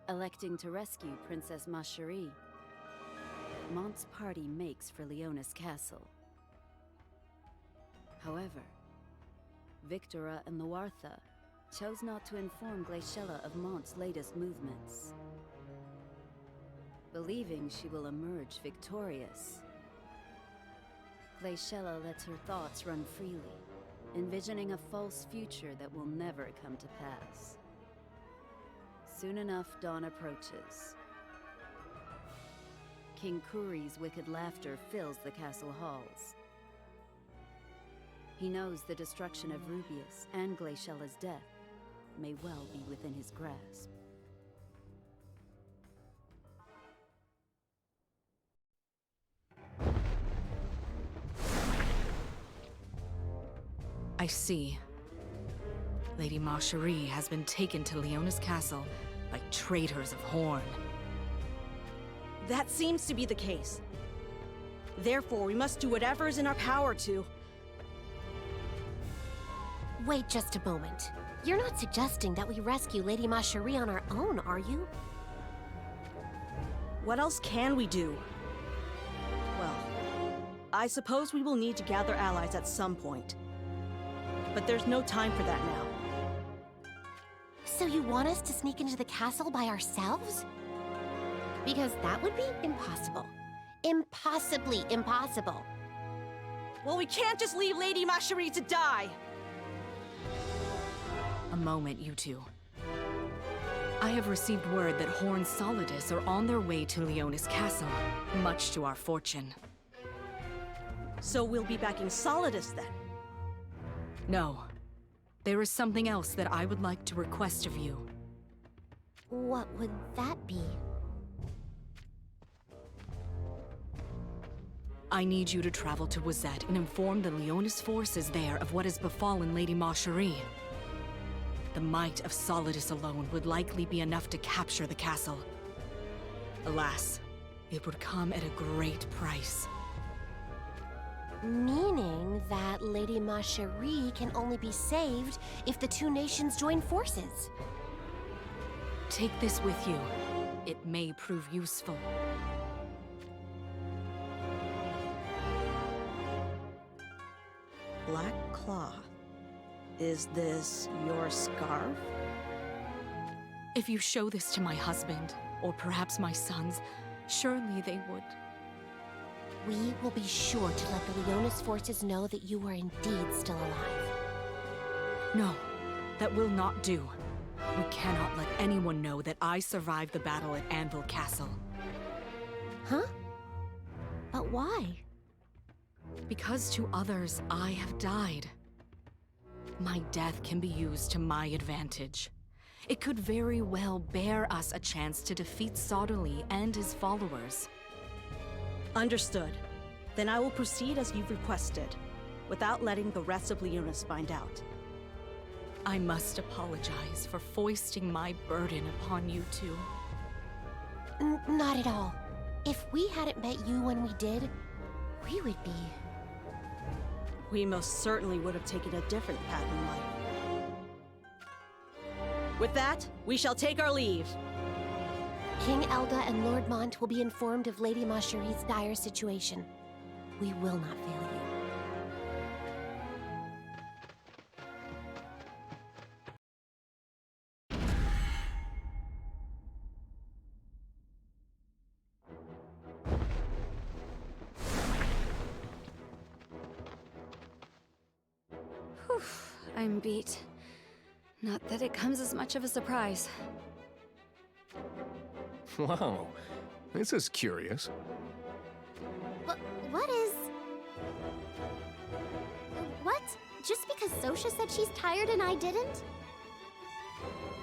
electing to rescue Princess Ma Cherie. Monts' party makes for Leonis Castle. However, Victora and Loartha chose not to inform Glaciella of Monts' latest movements, believing she will emerge victorious. Glaciella lets her thoughts run freely, envisioning a false future that will never come to pass. Soon enough, dawn approaches. King Kuri's wicked laughter fills the castle halls. He knows the destruction of Rubius and Glacella's death may well be within his grasp. I see. Lady Ma Cherie has been taken to Leonis Castle by traitors of Horn. That seems to be the case. Therefore, we must do whatever is in our power to... Wait just a moment. You're not suggesting that we rescue Lady Ma Cherie on our own, are you? What else can we do? Well, I suppose we will need to gather allies at some point. But there's no time for that now. So you want us to sneak into the castle by ourselves? Because that would be impossible. Impossibly impossible. Well, we can't just leave Lady Ma Cherie to die! A moment, you two. I have received word that Horn's Solidus are on their way to Leonis Castle, much to our fortune. So we'll be backing Solidus then? No. There is something else that I would like to request of you. What would that be? I need you to travel to Wazette and inform the Leonis forces there of what has befallen Lady Ma Cherie. The might of Solidus alone would likely be enough to capture the castle. Alas, it would come at a great price. Meaning that Lady Ma Cherie can only be saved if the two nations join forces. Take this with you. It may prove useful. Black cloth. Is this your scarf? If you show this to my husband, or perhaps my sons, surely they would. We will be sure to let the Leonis forces know that you are indeed still alive. No, that will not do. We cannot let anyone know that I survived the battle at Anvil Castle. Huh? But why? Because to others, I have died. My death can be used to my advantage. It could very well bear us a chance to defeat Soderly and his followers. Understood. Then I will proceed as you've requested, without letting the rest of Leonis find out. I must apologize for foisting my burden upon you two. Not at all. If we hadn't met you when we did, we would be... We most certainly would have taken a different path in life. With that, we shall take our leave. King Elga and Lord Mont will be informed of Lady Ma Cherie's dire situation. We will not fail you. Whew, I'm beat. Not that it comes as much of a surprise. Wow, this is curious. What is... What? Just because Sosha said she's tired and I didn't?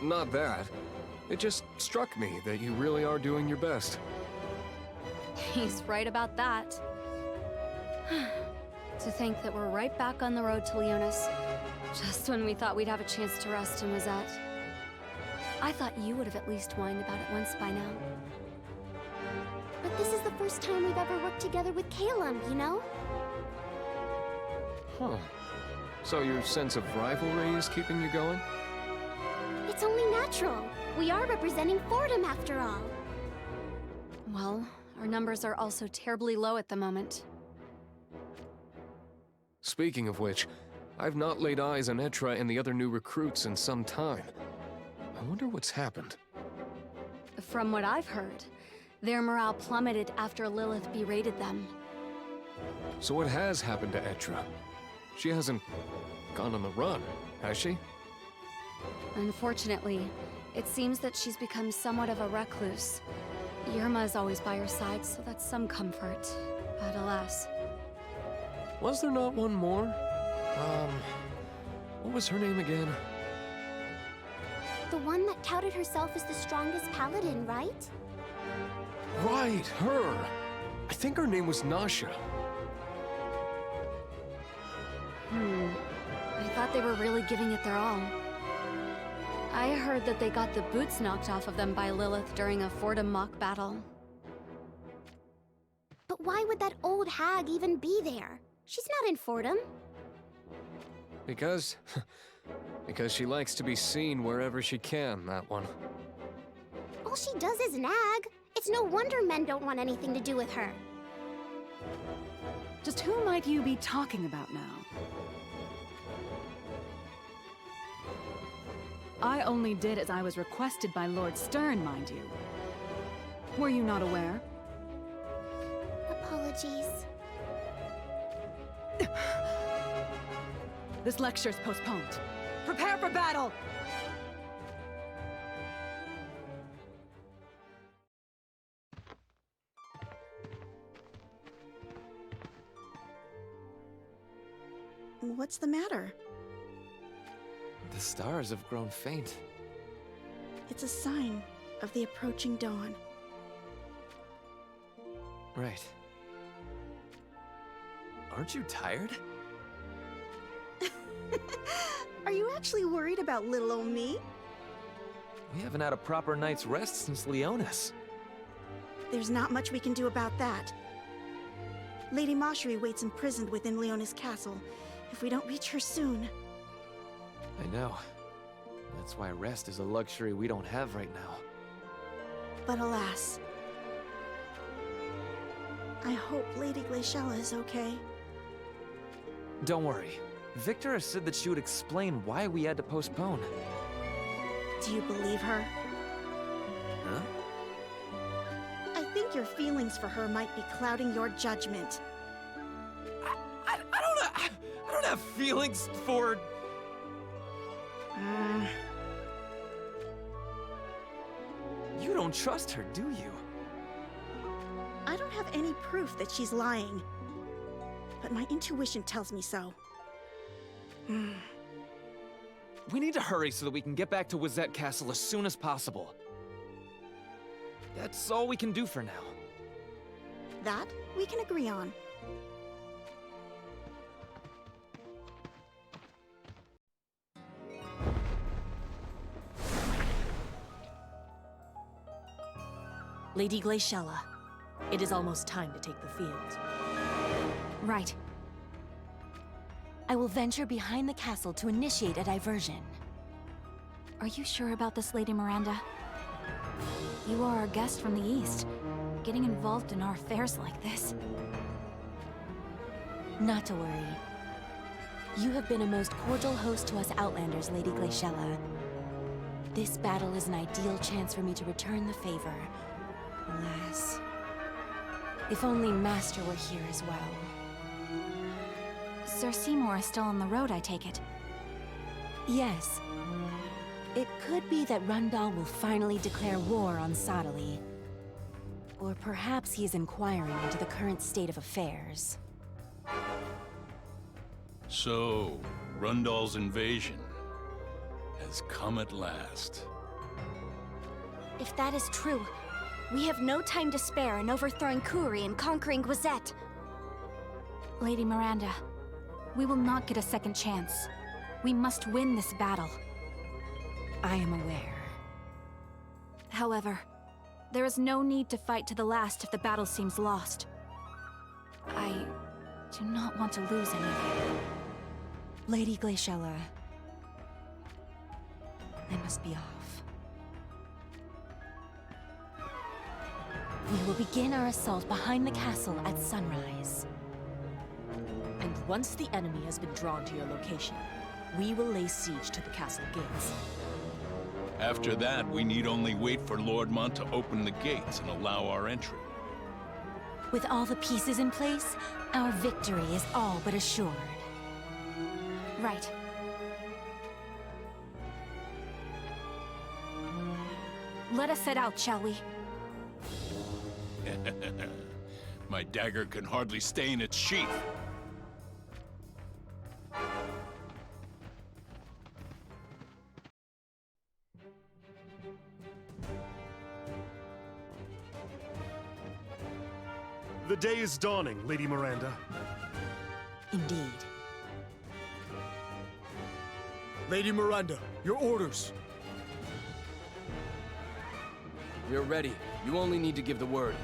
Not that. It just struck me that you really are doing your best. He's right about that. To think that we're right back on the road to Leonis, just when we thought we'd have a chance to rest in Wazette. I thought you would have at least whined about it once by now. But this is the first time we've ever worked together with Calum, you know? Huh. So your sense of rivalry is keeping you going? It's It's only natural. We are representing Fordham after all. Well, our numbers are also terribly low at the moment. Speaking of which, I've not laid eyes on Etra and the other new recruits in some time. I wonder what's happened. From what I've heard, their morale plummeted after Lilith berated them. So what has happened to Etra? She hasn't gone on the run, has she? Unfortunately, it seems that she's become somewhat of a recluse. Yerma is always by her side, so that's some comfort. But alas. Was there not one more? What was her name again? The one that touted herself as the strongest paladin, right? Right, her! I think her name was Nasha. I thought they were really giving it their all. I heard that they got the boots knocked off of them by Lilith during a Fordham mock battle. But why would that old hag even be there? She's not in Fordham. Because she likes to be seen wherever she can, that one. All she does is nag. It's no wonder men don't want anything to do with her. Just who might you be talking about now? I only did as I was requested by Lord Stern, mind you. Were you not aware? Apologies. This lecture's postponed. Prepare for battle! What's the matter? The stars have grown faint. It's a sign of the approaching dawn. Right. Aren't you tired? Are you actually worried about little old me? We haven't had a proper night's rest since Leonis. There's not much we can do about that. Lady Mosheri waits imprisoned within Leonis Castle. If we don't reach her soon... I know. That's why rest is a luxury we don't have right now. But alas... I hope Lady Glaciella is okay. Don't worry. Victor has said that she would explain why we had to postpone. Do you believe her? Huh? I think your feelings for her might be clouding your judgment. I don't have feelings for... You don't trust her, do you? I don't have any proof that she's lying. But my intuition tells me so. We need to hurry so that we can get back to Wazette Castle as soon as possible. That's all we can do for now. That we can agree on. Lady Glaciella, it is almost time to take the field. Right. I will venture behind the castle to initiate a diversion. Are you sure about this, Lady Miranda? You are our guest from the East. Getting involved in our affairs like this... Not to worry. You have been a most cordial host to us Outlanders, Lady Glaciella. This battle is an ideal chance for me to return the favor. Alas... If only Master were here as well. Sir Seymour is still on the road, I take it? Yes. It could be that Rundal will finally declare war on Sodali. Or perhaps he is inquiring into the current state of affairs. So, Rundal's invasion has come at last. If that is true, we have no time to spare in overthrowing Kuri and conquering Gwazette. Lady Miranda, we will not get a second chance. We must win this battle. I am aware. However, there is no need to fight to the last if the battle seems lost. I do not want to lose any of you. Lady Glaciella, I must be off. We will begin our assault behind the castle at sunrise. And once the enemy has been drawn to your location, we will lay siege to the castle gates. After that, we need only wait for Lord Mont to open the gates and allow our entry. With all the pieces in place, our victory is all but assured. Right. Let us set out, shall we? My dagger can hardly stay in its sheath. The day is dawning, Lady Miranda. Indeed. Lady Miranda, your orders. We're ready. You only need to give the word.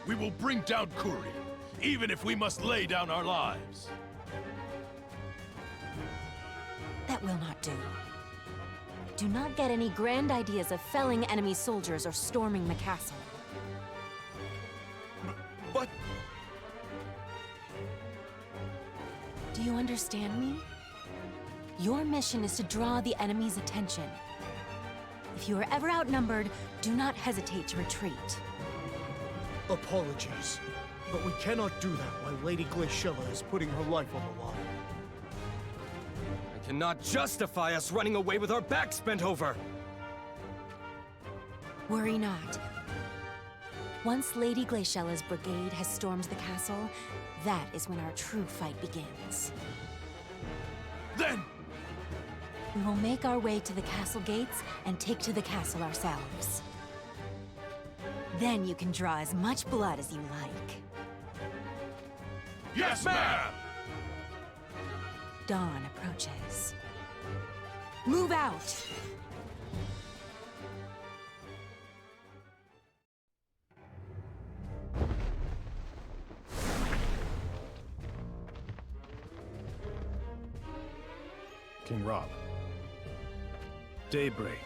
We will bring down Kuri, even if we must lay down our lives. That will not do. Do not get any grand ideas of felling enemy soldiers or storming the castle. But... Do you understand me? Your mission is to draw the enemy's attention. If you are ever outnumbered, do not hesitate to retreat. Apologies, but we cannot do that while Lady Glaciella is putting her life on the line. I cannot justify us running away with our backs bent over! Worry not. Once Lady Glaciella's brigade has stormed the castle, that is when our true fight begins. Then! We will make our way to the castle gates and take to the castle ourselves. Then you can draw as much blood as you like. Yes, ma'am! Dawn approaches. Move out! King Rob. Daybreak.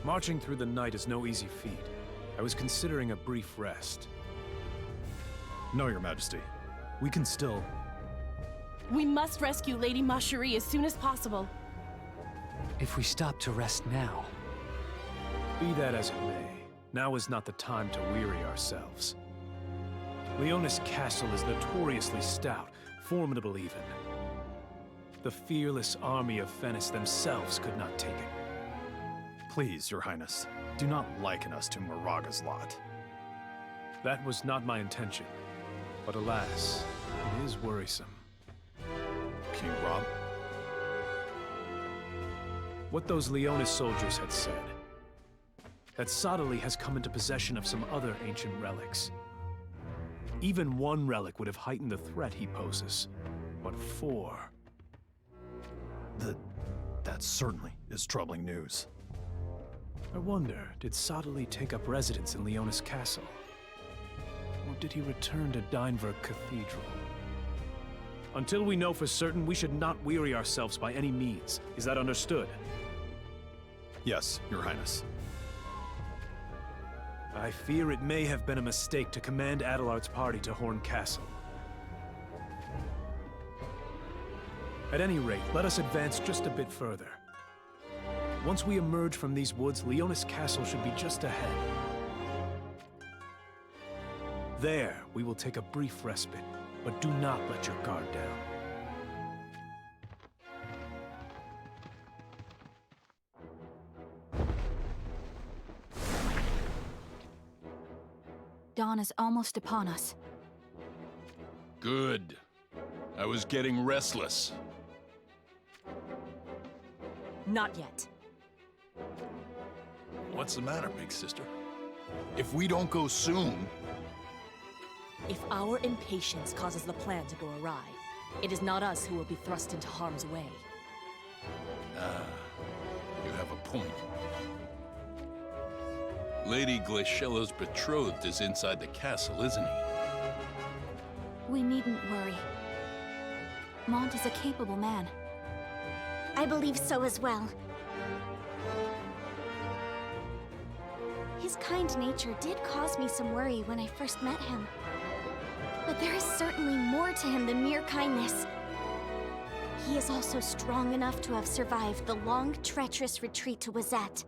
Marching through the night is no easy feat. I was considering a brief rest. No, Your Majesty. We can still... We must rescue Lady Macherie as soon as possible. If we stop to rest now... Be that as it may, now is not the time to weary ourselves. Leonis Castle is notoriously stout, formidable even. The fearless army of Venice themselves could not take it. Please, Your Highness, do not liken us to Moraga's lot. That was not my intention, but alas, it is worrisome. King Rob? What those Leonis soldiers had said. That Sodali has come into possession of some other ancient relics. Even one relic would have heightened the threat he poses. But four... That certainly is troubling news. I wonder, did Sodali take up residence in Leonis Castle? Or did he return to Dynevor Cathedral? Until we know for certain, we should not weary ourselves by any means. Is that understood? Yes, Your Highness. I fear it may have been a mistake to command Adelard's party to Horn Castle. At any rate, let us advance just a bit further. Once we emerge from these woods, Leonis Castle should be just ahead. There, we will take a brief respite, but do not let your guard down. Dawn is almost upon us. Good. I was getting restless. Not yet. What's the matter, big sister? If we don't go soon... If our impatience causes the plan to go awry, it is not us who will be thrust into harm's way. Ah, you have a point. Lady Glaciella's betrothed is inside the castle, isn't he? We needn't worry. Mont is a capable man. I believe so as well. His kind nature did cause me some worry when I first met him. But there is certainly more to him than mere kindness. He is also strong enough to have survived the long, treacherous retreat to Wazette.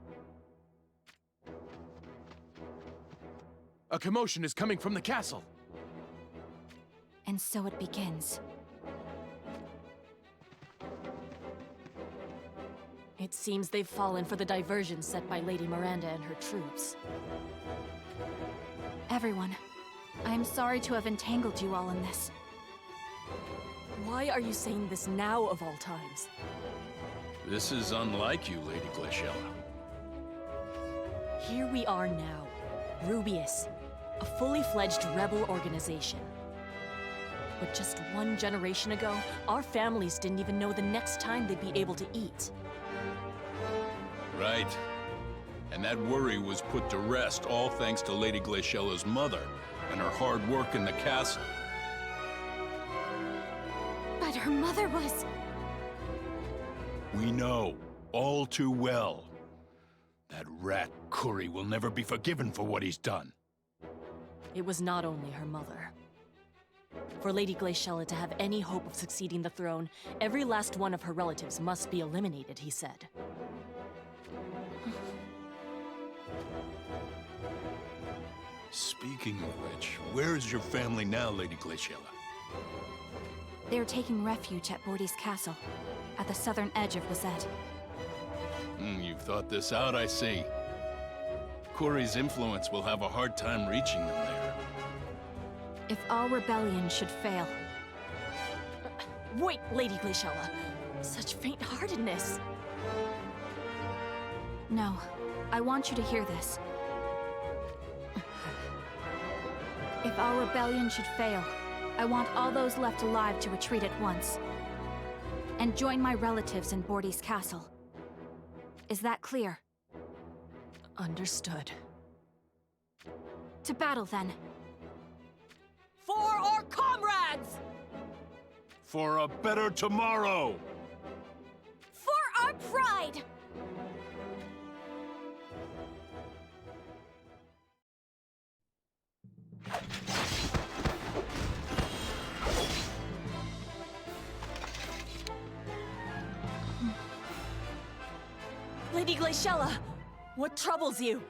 A commotion is coming from the castle. And so it begins. It seems they've fallen for the diversion set by Lady Miranda and her troops. Everyone, I am sorry to have entangled you all in this. Why are you saying this now of all times? This is unlike you, Lady Glaciella. Here we are now, Rubius, a fully fledged rebel organization. But just one generation ago, our families didn't even know the next time they'd be able to eat. Right. And that worry was put to rest, all thanks to Lady Glaciella's mother and her hard work in the castle. But her mother was... We know, all too well. That rat Curry will never be forgiven for what he's done. It was not only her mother. For Lady Glaciella to have any hope of succeeding the throne, every last one of her relatives must be eliminated, he said. Speaking of which, where is your family now, Lady Glaciella? They are taking refuge at Bordy's castle, at the southern edge of Wazette. You've thought this out, I see. Curry's influence will have a hard time reaching them there. If our rebellion should fail... Wait, Lady Glaciella! Such faint-heartedness! No, I want you to hear this. If our rebellion should fail, I want all those left alive to retreat at once. And join my relatives in Bordy's castle. Is that clear? Understood. To battle, then. For our comrades! For a better tomorrow! For our pride! Lady Glaciella, what troubles you?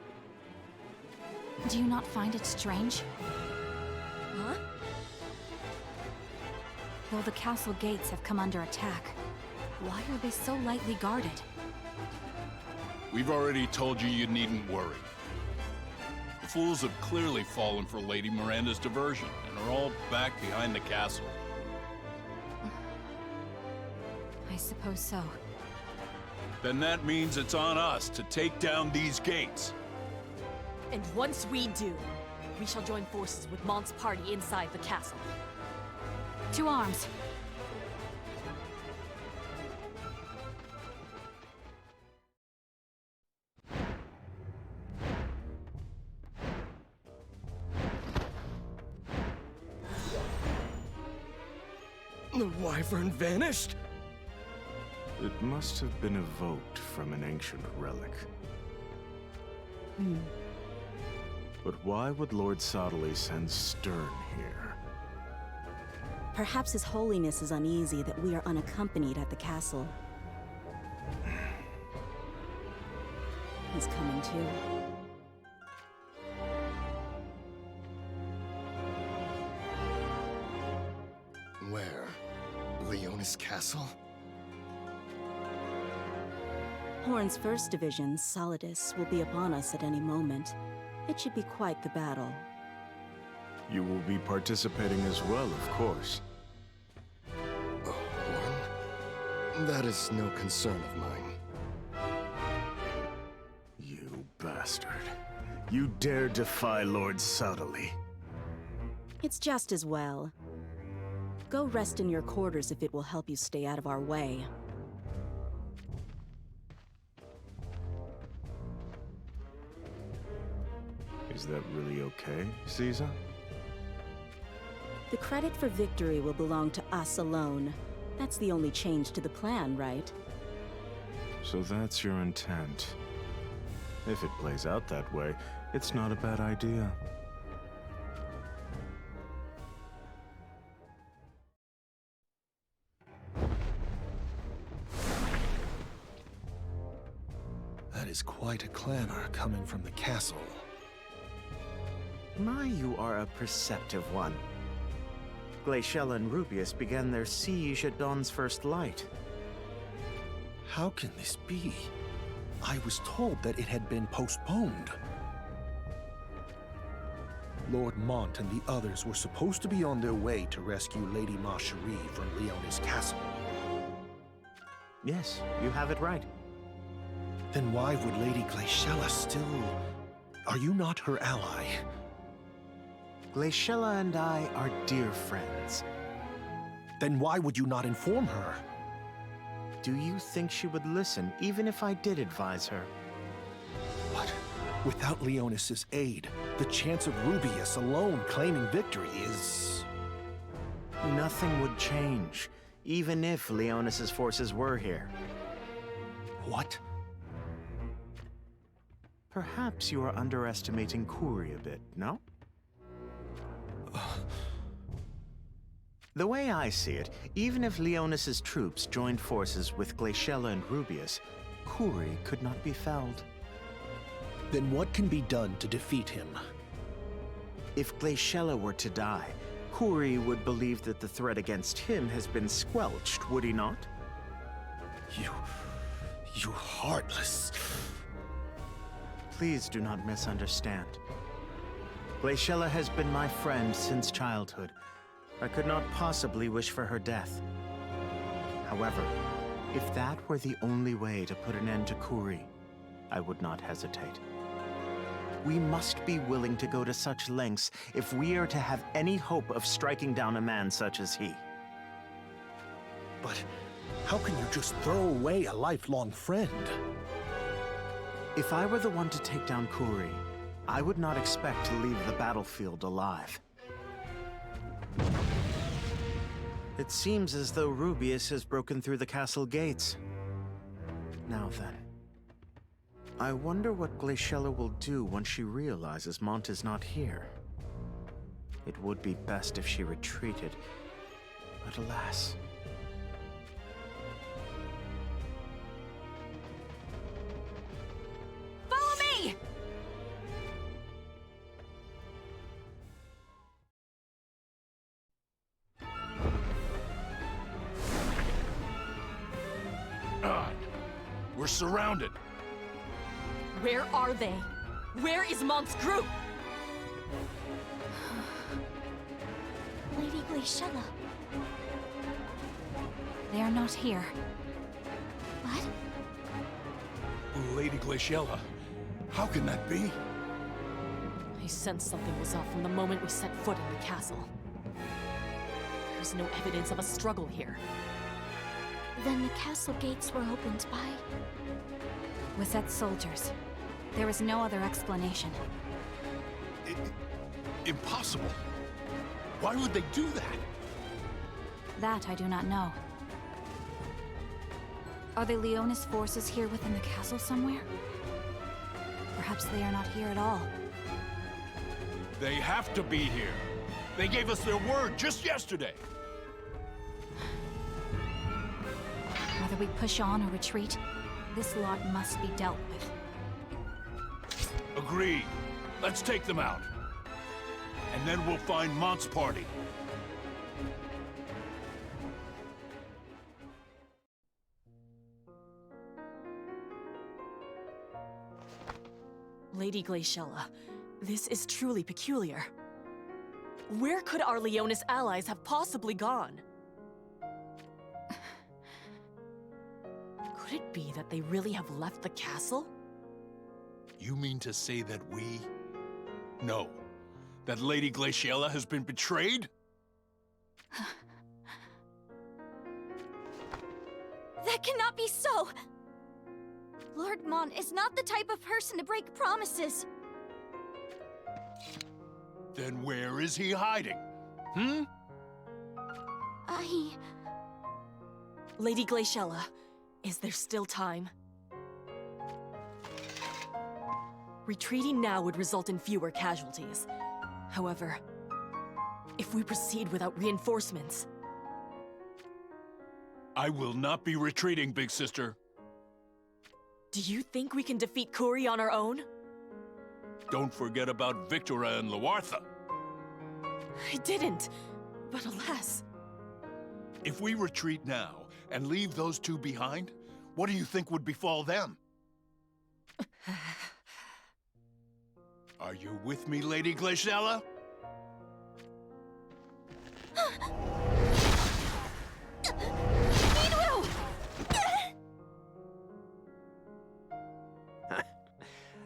Do you not find it strange? Huh? Though the castle gates have come under attack, why are they so lightly guarded? We've already told you you needn't worry. The fools have clearly fallen for Lady Miranda's diversion and are all back behind the castle. I suppose so. Then that means it's on us to take down these gates. And once we do, we shall join forces with Monts' party inside the castle. To arms! The wyvern vanished? It must have been evoked from an ancient relic. But why would Lord Soderly send Stern here? Perhaps His Holiness is uneasy that we are unaccompanied at the castle. He's coming too. Where? Leonis Castle? Horn's 1st Division, Solidus, will be upon us at any moment. It should be quite the battle. You will be participating as well, of course. Horn? That is no concern of mine. You bastard. You dare defy Lord Soderly. It's just as well. Go rest in your quarters if it will help you stay out of our way. Is that really okay, Caesar? The credit for victory will belong to us alone. That's the only change to the plan, right? So that's your intent. If it plays out that way, it's not a bad idea. That is quite a clamor coming from the castle. My, you are a perceptive one. Glaciella and Rubius began their siege at dawn's first light. How can this be? I was told that it had been postponed. Lord Mont and the others were supposed to be on their way to rescue Lady Marcherie from Leonis Castle. Yes, you have it right. Then why would Lady Glaciella still... Are you not her ally? Glaciella and I are dear friends. Then why would you not inform her? Do you think she would listen, even if I did advise her? But without Leonis' aid, the chance of Rubius alone claiming victory is... Nothing would change, even if Leonis' forces were here. What? Perhaps you are underestimating Kuri a bit, no? The way I see it, even if Leonis' troops joined forces with Glaciella and Rubius, Kuri could not be felled. Then what can be done to defeat him? If Glaciella were to die, Kuri would believe that the threat against him has been squelched, would he not? You heartless... Please do not misunderstand. Glaciella has been my friend since childhood. I could not possibly wish for her death. However, if that were the only way to put an end to Kuri, I would not hesitate. We must be willing to go to such lengths if we are to have any hope of striking down a man such as he. But how can you just throw away a lifelong friend? If I were the one to take down Kuri, I would not expect to leave the battlefield alive. It seems as though Rubius has broken through the castle gates. Now then, I wonder what Glaciella will do once she realizes Monts is not here. It would be best if she retreated, but alas. Follow me! We're surrounded. Where are they? Where is Monts' group? Lady Glaciella. They are not here. What? Lady Glaciella, how can that be? I sensed something was off from the moment we set foot in the castle. There's no evidence of a struggle here. Then the castle gates were opened by... Wizet's soldiers. There is no other explanation. Impossible. Why would they do that? That I do not know. Are the Leonis forces here within the castle somewhere? Perhaps they are not here at all. They have to be here. They gave us their word just yesterday. Whether we push on or retreat, this lot must be dealt with. Agreed. Let's take them out. And then we'll find Monts' party. Lady Glaciella, this is truly peculiar. Where could our Leonis allies have possibly gone? Could it be that they really have left the castle? You mean to say that we... No. That Lady Glaciella has been betrayed? That cannot be so! Lord Mont is not the type of person to break promises. Then where is he hiding? Hmm? Lady Glaciella, is there still time? Retreating now would result in fewer casualties. However, if we proceed without reinforcements... I will not be retreating, big sister. Do you think we can defeat Kuri on our own? Don't forget about Victora and Lawartha. I didn't, but alas... If we retreat now and leave those two behind, what do you think would befall them? Are you with me, Lady Glaciella?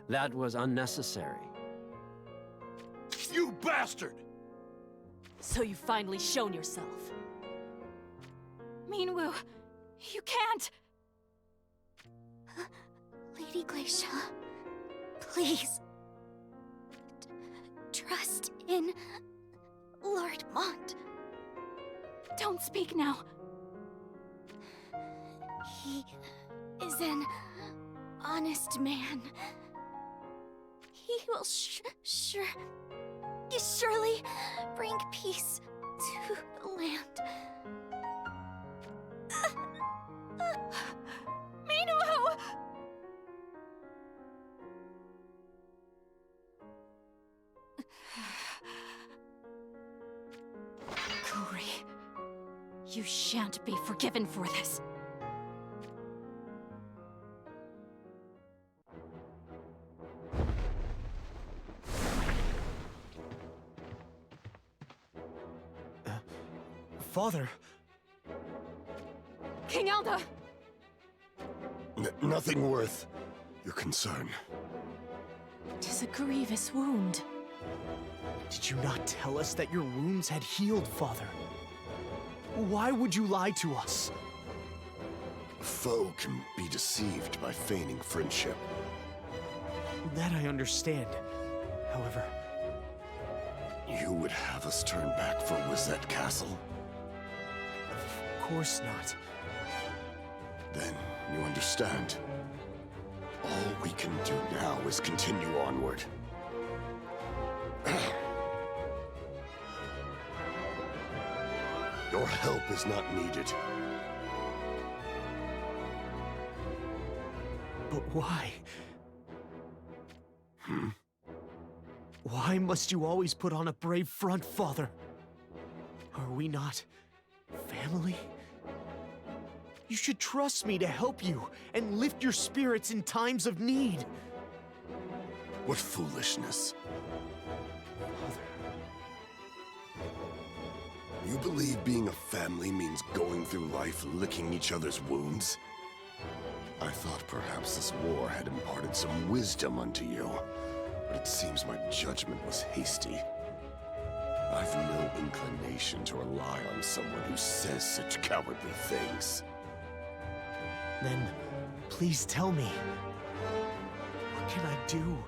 That was unnecessary. You bastard! So you've finally shown yourself. Minwu, you can't! Lady Glaciella, please. Trust in Lord Mont. Don't speak now. He is an honest man. He will surely bring peace to the land. Minwu! Kuri, you shan't be forgiven for this. Father! King Alda! Nothing worth your concern. 'Tis a grievous wound. Did you not tell us that your wounds had healed, Father? Why would you lie to us? A foe can be deceived by feigning friendship. That I understand. However... You would have us turn back for Wizette Castle? Of course not. Then you understand. All we can do now is continue onward. Your help is not needed. But why? Why must you always put on a brave front, Father? Are we not family? You should trust me to help you and lift your spirits in times of need. What foolishness. You believe being a family means going through life licking each other's wounds? I thought perhaps this war had imparted some wisdom unto you, but it seems my judgment was hasty. I've no inclination to rely on someone who says such cowardly things. Then, please tell me, what can I do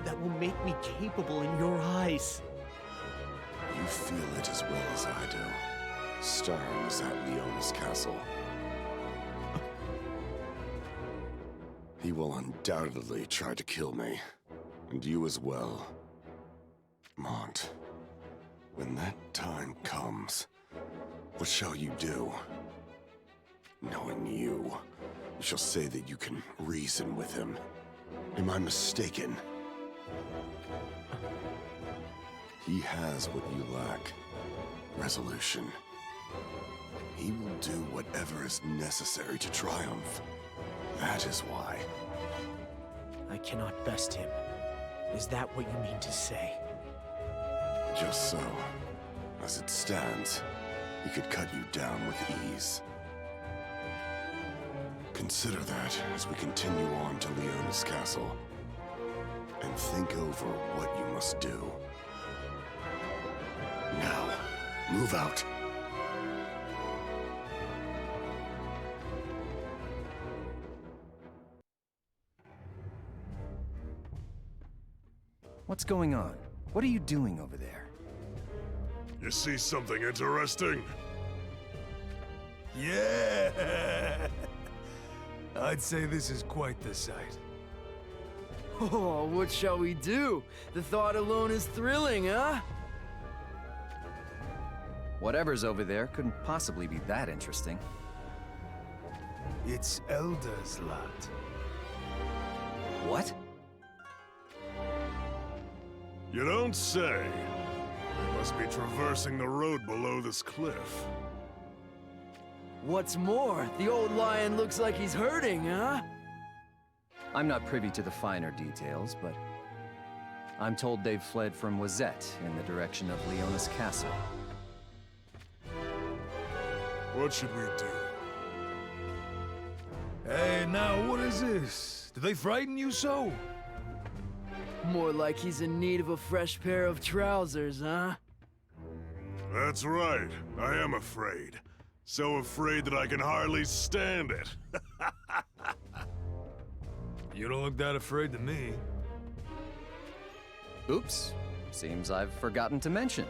that will make me capable in your eyes? You feel it as well as I do. Starn is at leonis Castle. He will undoubtedly try to kill me, and you as well. Mont, when that time comes, what shall you do? Knowing you, you shall say that you can reason with him. Am I mistaken? He has what you lack. Resolution. He will do whatever is necessary to triumph. That is why. I cannot best him. Is that what you mean to say? Just so. As it stands, he could cut you down with ease. Consider that as we continue on to leonis Castle. And think over what you must do. Now, move out. What's going on? What are you doing over there? You see something interesting? Yeah! I'd say this is quite the sight. Oh, what shall we do? The thought alone is thrilling, huh? Whatever's over there couldn't possibly be that interesting. It's Elda's lot. What? You don't say. They must be traversing the road below this cliff. What's more, the old lion looks like he's hurting, huh? I'm not privy to the finer details, but I'm told they've fled from Wazette in the direction of Leonis Castle. What should we do? Hey, now what is this? Do they frighten you so? More like he's in need of a fresh pair of trousers, huh? That's right. I am afraid. So afraid that I can hardly stand it. You don't look that afraid to me. Oops. Seems I've forgotten to mention.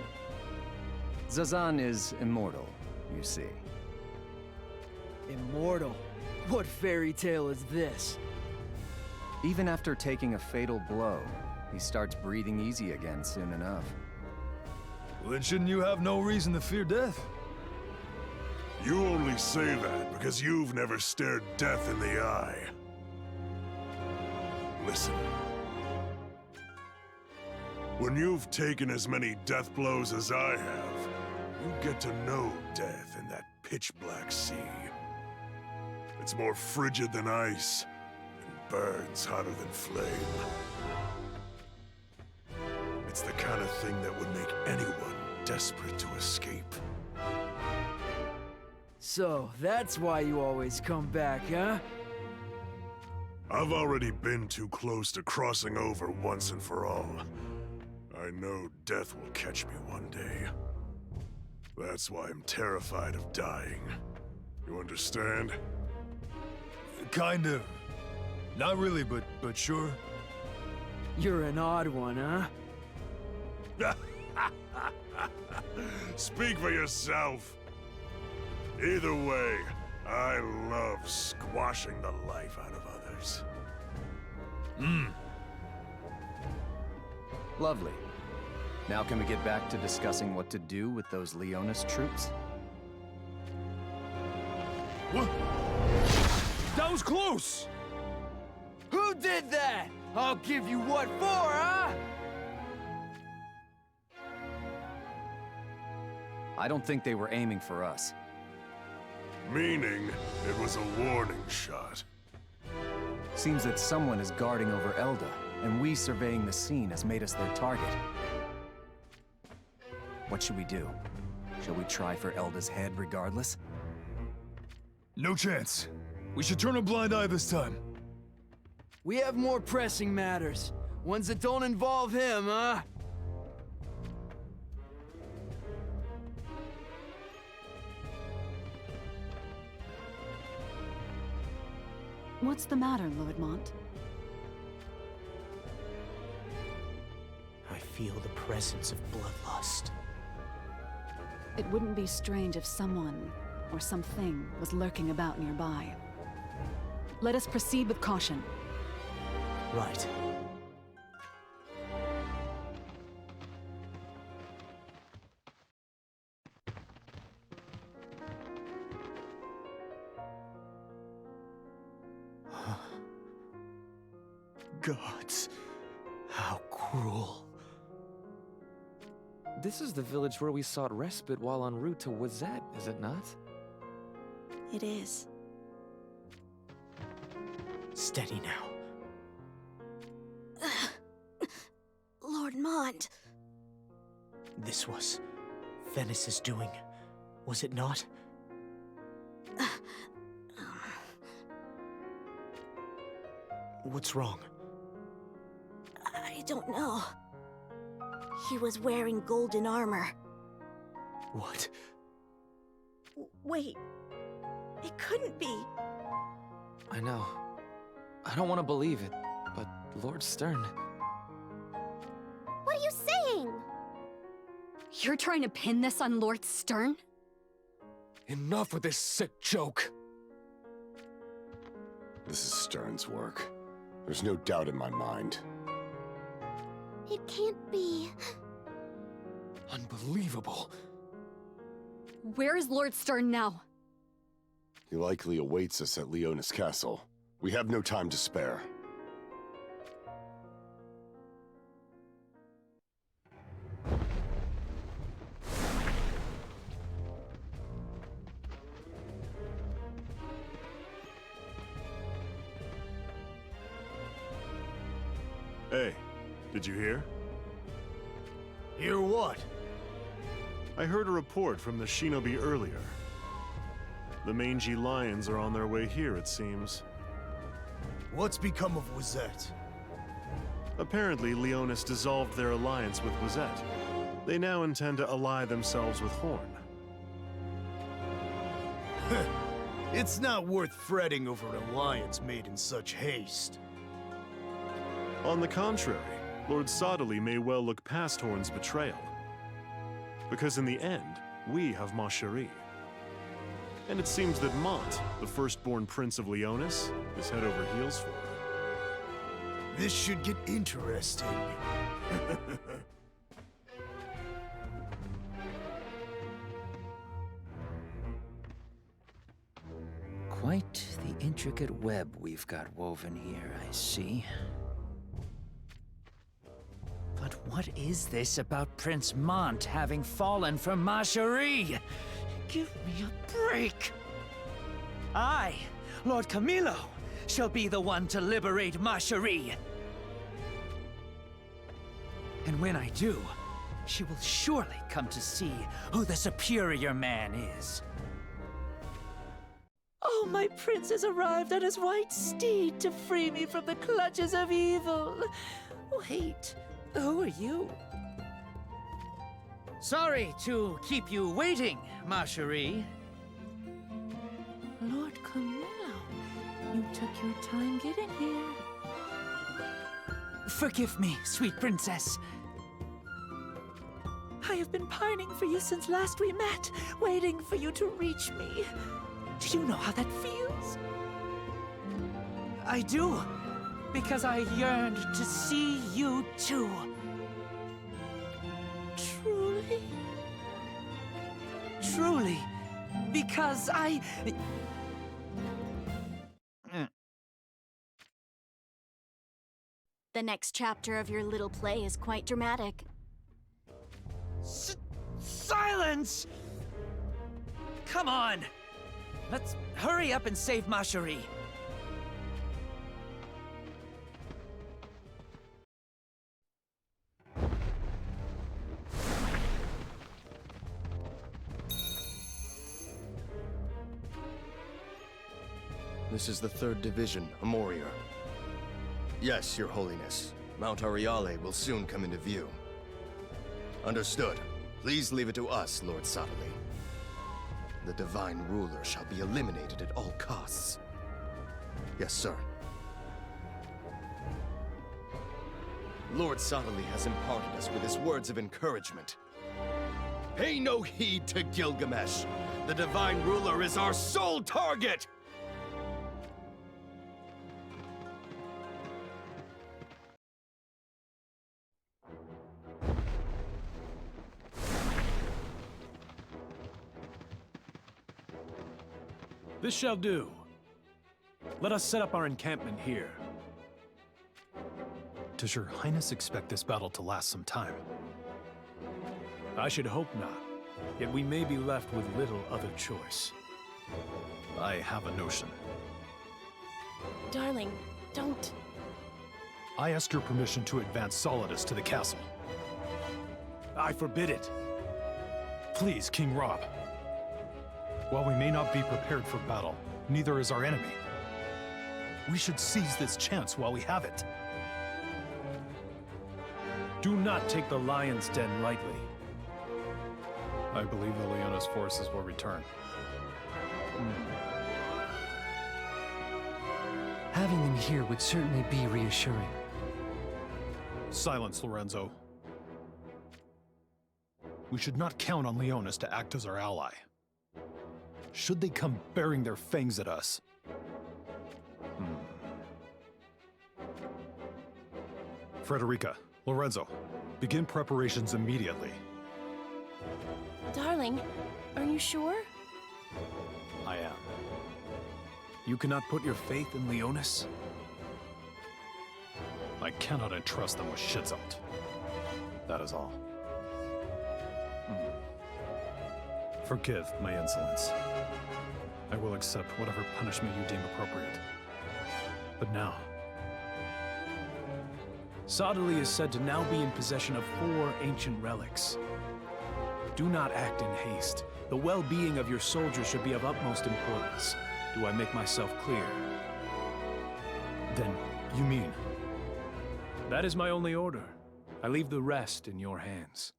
Zazan is immortal, you see. Immortal? What fairy tale is this? Even after taking a fatal blow, he starts breathing easy again soon enough. Well, then shouldn't you have no reason to fear death? You only say that because you've never stared death in the eye. Listen. When you've taken as many death blows as I have, you get to know death in that pitch-black sea. It's more frigid than ice, and burns hotter than flame. It's the kind of thing that would make anyone desperate to escape. So, that's why you always come back, huh? I've already been too close to crossing over once and for all. I know death will catch me one day. That's why I'm terrified of dying. You understand? Kind of. Not really, but sure. You're an odd one, huh? Speak for yourself. Either way, I love squashing the life out of others. Lovely. Now can we get back to discussing what to do with those Leonis troops? What? That was close! Who did that? I'll give you what for, huh? I don't think they were aiming for us. Meaning, it was a warning shot. Seems that someone is guarding over Elda, and we surveying the scene has made us their target. What should we do? Shall we try for Elda's head regardless? No chance. We should turn a blind eye this time. We have more pressing matters. Ones that don't involve him, huh? What's the matter, Lord Mont? I feel the presence of bloodlust. It wouldn't be strange if someone or something was lurking about nearby. Let us proceed with caution. Right. Gods, how cruel. This is the village where we sought respite while en route to Wazette, is it not? It is. Steady now. Lord Mont. This was Venice's doing, was it not? What's wrong? I don't know. He was wearing golden armor. What? Wait. It couldn't be. I know. I don't want to believe it, but Lord Stern... What are you saying? You're trying to pin this on Lord Stern? Enough with this sick joke. This is Stern's work. There's no doubt in my mind. It can't be. Unbelievable. Where is Lord Stern now? He likely awaits us at Leonis Castle. We have no time to spare. Hey, did you hear? Hear what? I heard a report from the shinobi earlier. The mangy lions are on their way here, it seems. What's become of Wazette? Apparently, Leonis dissolved their alliance with Wazette. They now intend to ally themselves with Horn. It's not worth fretting over an alliance made in such haste. On the contrary, Lord Sodali may well look past Horn's betrayal. Because in the end, we have Ma Cherie. And it seems that Monts, the firstborn prince of Leonis, is head over heels for her. This should get interesting. Quite the intricate web we've got woven here, I see. But what is this about Prince Monts having fallen for Ma Cherie? Give me a break! I, Lord Camilo, shall be the one to liberate Ma Cherie. And when I do, she will surely come to see who the superior man is. Oh, my prince has arrived on his white steed to free me from the clutches of evil. Wait, who are you? Sorry to keep you waiting, Ma Cherie. Lord Camilo, you took your time getting here. Forgive me, sweet princess. I have been pining for you since last we met, waiting for you to reach me. Do you know how that feels? I do, because I yearned to see you too. Truly? Truly, because I... The next chapter of your little play is quite dramatic. Silence! Come on! Let's hurry up and save Ma Cherie. This is the 3rd Division, Amorier. Yes, Your Holiness. Mount Ariale will soon come into view. Understood. Please leave it to us, Lord Sodali. The Divine Ruler shall be eliminated at all costs. Yes, sir. Lord Sodali has imparted us with his words of encouragement. Pay no heed to Gilgamesh! The Divine Ruler is our sole target! This shall do. Let us set up our encampment here. Does your Highness expect this battle to last some time? I should hope not. Yet we may be left with little other choice. I have a notion. Darling, don't. I ask your permission to advance Solidus to the castle. I forbid it. Please, King Rob. While we may not be prepared for battle, neither is our enemy. We should seize this chance while we have it. Do not take the Lion's Den lightly. I believe the Leonis forces will return. Having them here would certainly be reassuring. Silence, Lorenzo. We should not count on Leonis to act as our ally. should they come bearing their fangs at us. Frederica, Lorenzo, begin preparations immediately. Darling, are you sure? I am. You cannot put your faith in Leonis? I cannot entrust them with Shizalt. That is all. Forgive my insolence. I will accept whatever punishment you deem appropriate. But now... Sadali is said to now be in possession of 4 ancient relics. Do not act in haste. The well-being of your soldiers should be of utmost importance. Do I make myself clear? Then, you mean? That is my only order. I leave the rest in your hands.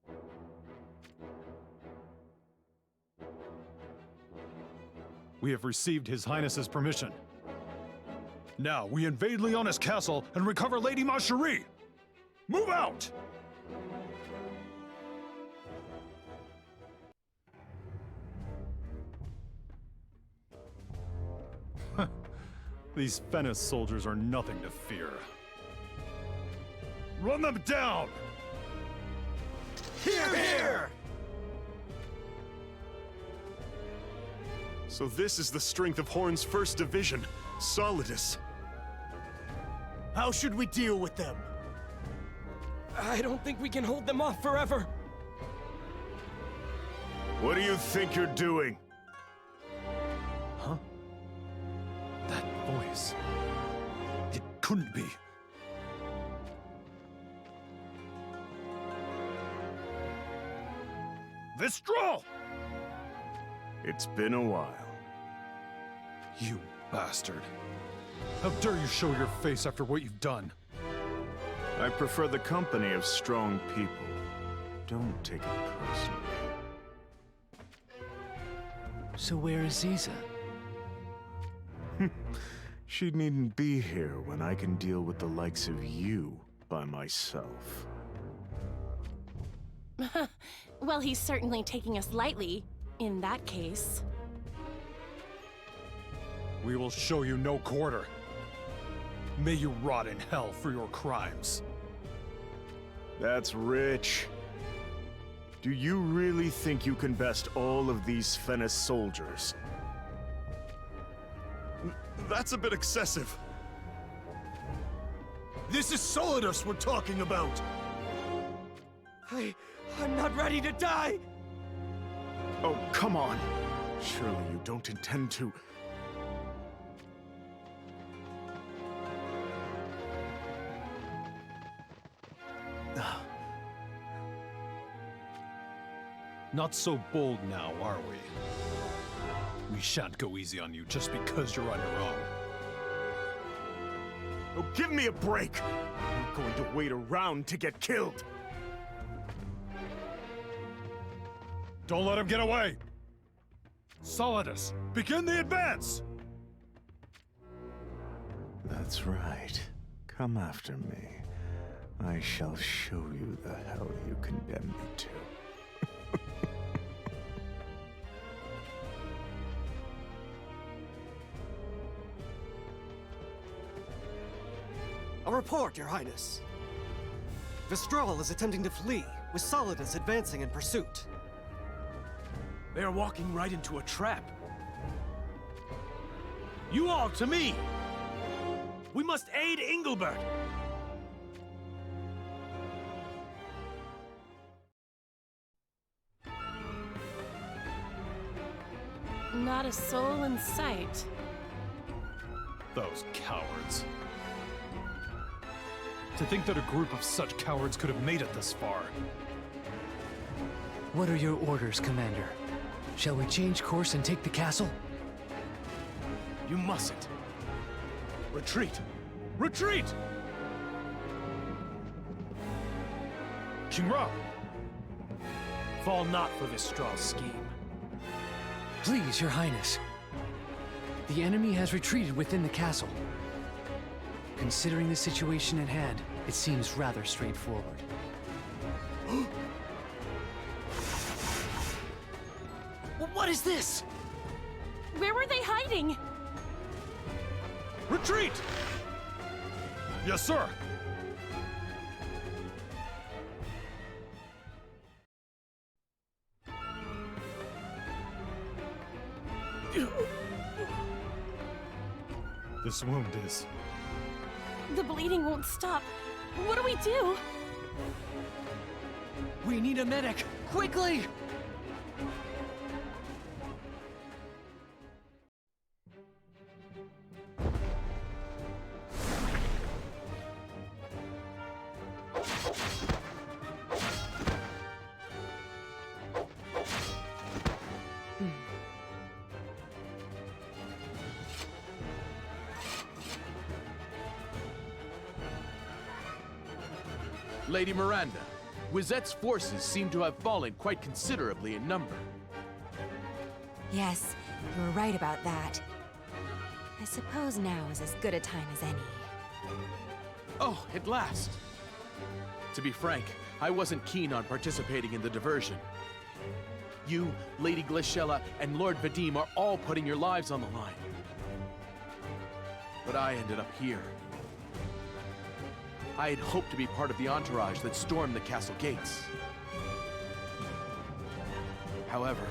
We have received His Highness's permission. Now, we invade Leonis Castle and recover Lady Marjorie! Move out! These Fennis soldiers are nothing to fear. Run them down! Hear, hear! So this is the strength of Horn's 1st Division, Solidus. How should we deal with them? I don't think we can hold them off forever. What do you think you're doing? Huh? That voice... It couldn't be. Vistral! It's been a while. You bastard. How dare you show your face after what you've done? I prefer the company of strong people. Don't take it personally. So where is Ziza? She needn't be here when I can deal with the likes of you by myself. Well, he's certainly taking us lightly, in that case. We will show you no quarter. May you rot in hell for your crimes. That's rich. Do you really think you can best all of these Fennis soldiers? That's a bit excessive. This is Solidus we're talking about! I'm not ready to die! Oh, come on. Surely you don't intend to... Not so bold now, are we? We shan't go easy on you just because you're on your own. Oh, give me a break! I'm not going to wait around to get killed! Don't let him get away! Solidus, begin the advance! That's right. Come after me. I shall show you the hell you condemn me to. A report, Your Highness. Vistral is attempting to flee, with Solidus advancing in pursuit. They are walking right into a trap. You all, to me! We must aid Engelbert! Not a soul in sight. Those cowards. To think that a group of such cowards could have made it this far. What are your orders, Commander? Shall we change course and take the castle? You mustn't. Retreat! Retreat! King Rob! Fall not for this straw scheme. Please, Your Highness. The enemy has retreated within the castle. Considering the situation at hand, it seems rather straightforward. What is this? Where were they hiding? Retreat! Yes, sir. This wound is... The bleeding won't stop. What do we do? We need a medic! Quickly! Lady Miranda, Wizette's forces seem to have fallen quite considerably in number. Yes, you were right about that. I suppose now is as good a time as any. Oh, at last! To be frank, I wasn't keen on participating in the diversion. You, Lady Glaciella, and Lord Vadim are all putting your lives on the line. But I ended up here. I had hoped to be part of the entourage that stormed the castle gates. However...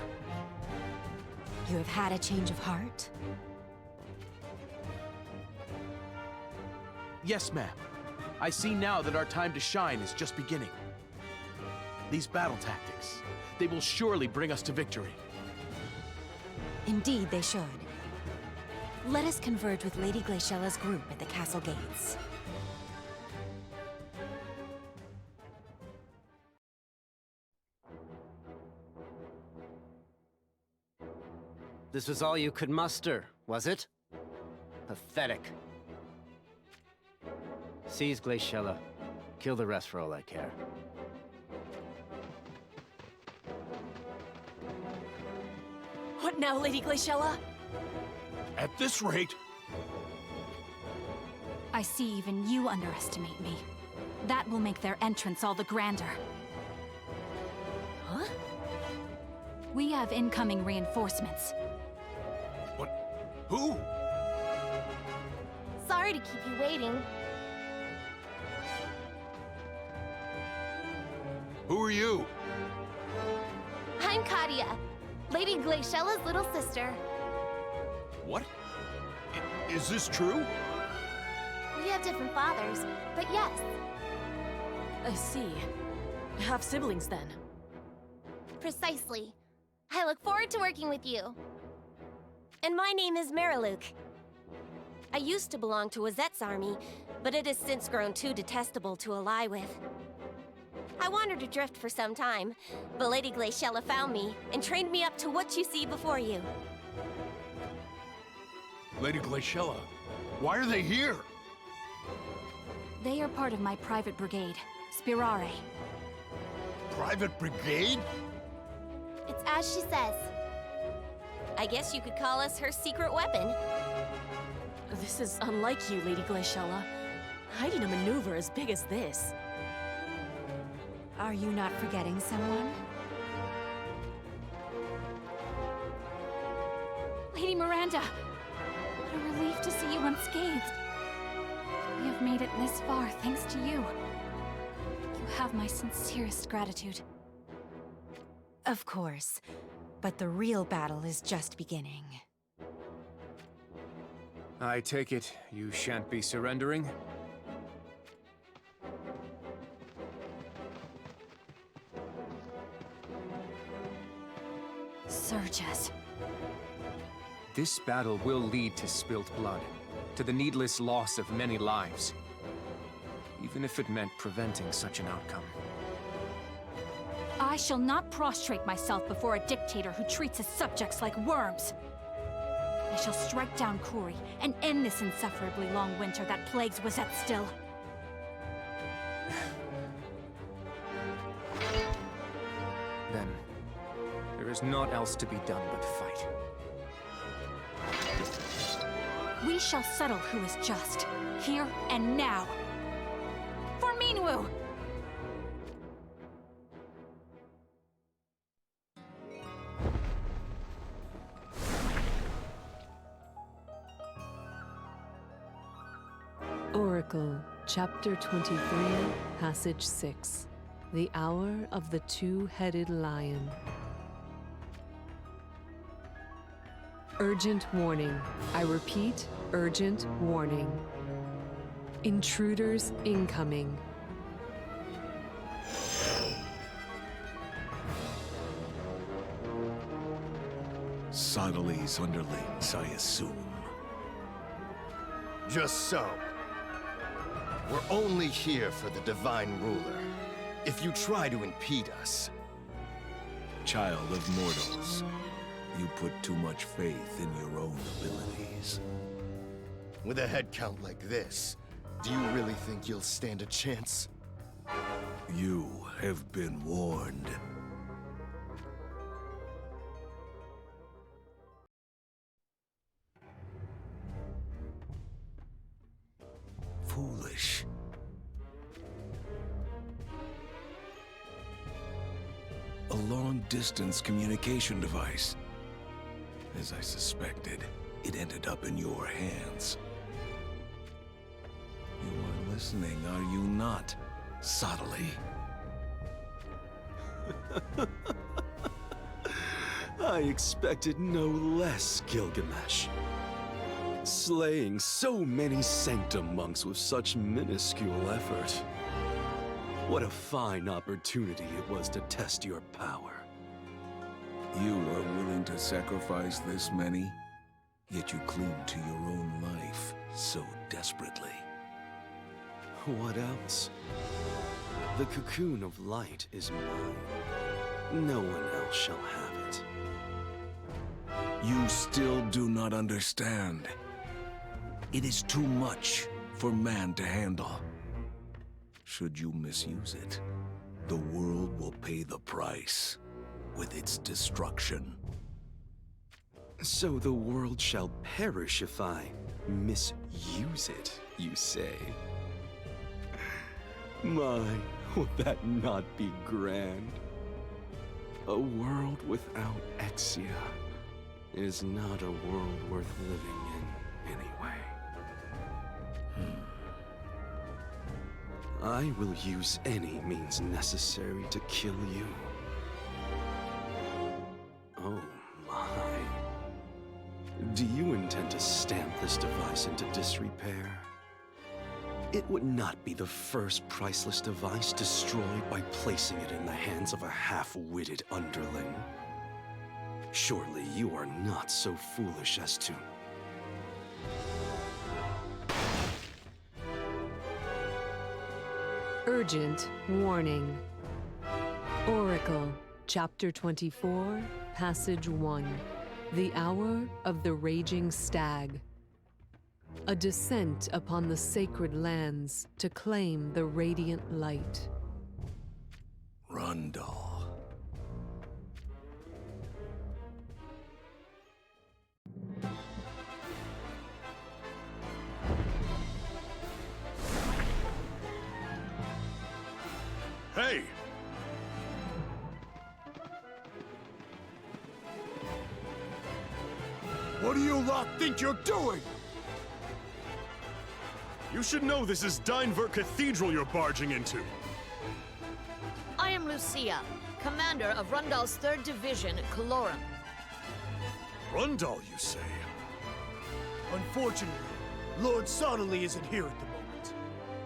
You have had a change of heart? Yes, ma'am. I see now that our time to shine is just beginning. These battle tactics, they will surely bring us to victory. Indeed, they should. Let us converge with Lady Glaciella's group at the castle gates. This was all you could muster, was it? Pathetic. Seize Glaciella. Kill the rest for all I care. What now, Lady Glaciella? At this rate... I see even you underestimate me. That will make their entrance all the grander. Huh? We have incoming reinforcements. Who? Sorry to keep you waiting. Who are you? I'm Katia, Lady Glaciella's little sister. What? Is this true? We have different fathers, but yes. I see. Half siblings then. Precisely. I look forward to working with you. And my name is Mariluk. I used to belong to Wizette's army, but it has since grown too detestable to ally with. I wandered adrift for some time, but Lady Glaciella found me and trained me up to what you see before you. Lady Glaciella, why are they here? They are part of my private brigade, Spirare. Private brigade? It's as she says. I guess you could call us her secret weapon. This is unlike you, Lady Glaciella. Hiding a maneuver as big as this. Are you not forgetting someone? Lady Miranda! What a relief to see you unscathed. We have made it this far thanks to you. You have my sincerest gratitude. Of course, but the real battle is just beginning. I take it you shan't be surrendering? Surges. This battle will lead to spilt blood, to the needless loss of many lives. Even if it meant preventing such an outcome. I shall not prostrate myself before a dictator who treats his subjects like worms. I shall strike down Kuri and end this insufferably long winter that plagues Wizette still. Then, there is naught else to be done but fight. We shall settle who is just, here and now. For Minwu! Oracle, Chapter 23, Passage 6. The Hour of the Two-Headed Lion. Urgent warning. I repeat, urgent warning. Intruders incoming. Sodoly's underlings, I assume. Just so. We're only here for the Divine Ruler. If you try to impede us... Child of mortals, you put too much faith in your own abilities. With a head count like this, do you really think you'll stand a chance? You have been warned. Foolish. A long-distance communication device. As I suspected, it ended up in your hands. You are listening, are you not, Sodoly? I expected no less, Gilgamesh. Slaying so many Sanctum monks with such minuscule effort. What a fine opportunity it was to test your power. You are willing to sacrifice this many, yet you cling to your own life so desperately. What else? The cocoon of light is mine. No one else shall have it. You still do not understand. It is too much for man to handle. Should you misuse it, the world will pay the price with its destruction. So the world shall perish if I misuse it, you say? My, would that not be grand? A world without Exia is not a world worth living in anyway. I will use any means necessary to kill you. Oh my. Do you intend to stamp this device into disrepair? It would not be the first priceless device destroyed by placing it in the hands of a half-witted underling. Surely you are not so foolish as to... Urgent warning. Oracle, Chapter 24, Passage 1. The Hour of the Raging Stag. A descent upon the sacred lands to claim the radiant light. Rundle. Hey! What do you lot think you're doing? You should know this is Desertmaverick Cathedral you're barging into. I am Lucia, commander of Rundal's 3rd Division, Calorum. Rundal, you say? Unfortunately, Lord Sodoly isn't here at the moment.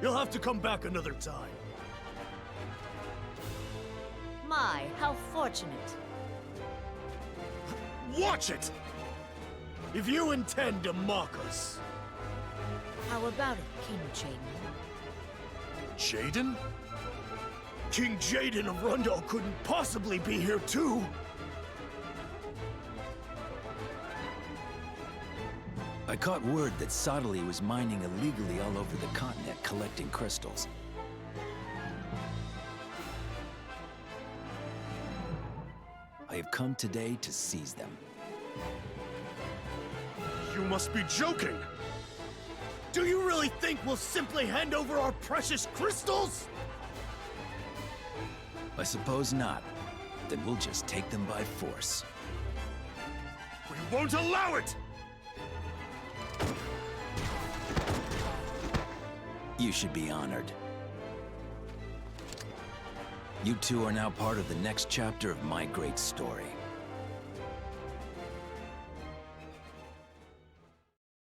You'll have to come back another time. My, how fortunate. Watch it! If you intend to mock us... How about it, King Jaden? Jaden? King Jaden of Rundal couldn't possibly be here too! I caught word that Sodoly was mining illegally all over the continent collecting crystals. I have come today to seize them. You must be joking! Do you really think we'll simply hand over our precious crystals? I suppose not. Then we'll just take them by force. We won't allow it! You should be honored. You two are now part of the next chapter of my great story.